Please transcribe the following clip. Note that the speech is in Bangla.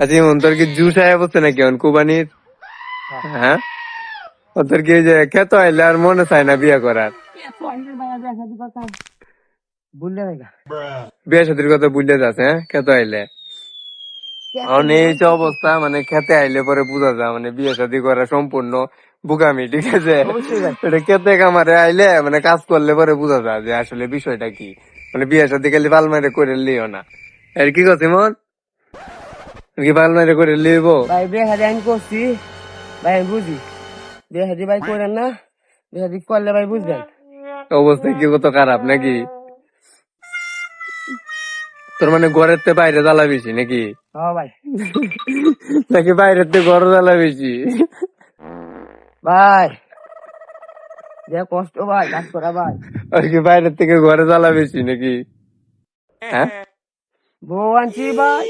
আচ্ছা ইমন তোর কি জুস আয়া বসছে নাকি এখন কুবানির? হ্যাঁ তোর কি এই যে খেত আইলে আর মনে চায় না বিয়ে করার? বুঝলে ভাই বিয়ে শাদীর কথা বুঝলে যাচ্ছে হ্যাঁ খেত আইলে? এখন এই যে অবস্থা মানে খেতে আইলে পরে বোঝা যায় মানে বিয়ে শাদী করা সম্পূর্ণ বুকামি, ঠিক আছে? অবশ্যই ভাই। এটা খেতে কামারে আইলে মানে কাজ করলে পরে বোঝা যায় যে আসলে বিষয়টা কি। মানে বিয়ে শাদী খালি পাল মারে করে লিও না। এর কি কথা মন কি পাল মারে করে লিব? ভাই বিয়ে শাদি আমি করছি ভাই, আমি বুঝি বিয়ে শাদি ভাই করেন না, বিয়ে শাদি করলে ভাই বুঝবেন। অবস্থা কি কত খারাপ নাকি? তোর মানে ঘরের থেকে বাইরে জ্বালা বেশি নাকি? হ্যাঁ ভাই। নাকি বাইরের থেকে ঘর জ্বালা বেশি? ভাই যে কষ্ট ভাই কাজ করা ভাই। আর কি বাইরের থেকে ঘরে জ্বালা বেশি নাকি? হ্যাঁ বউ আনছি ভাই,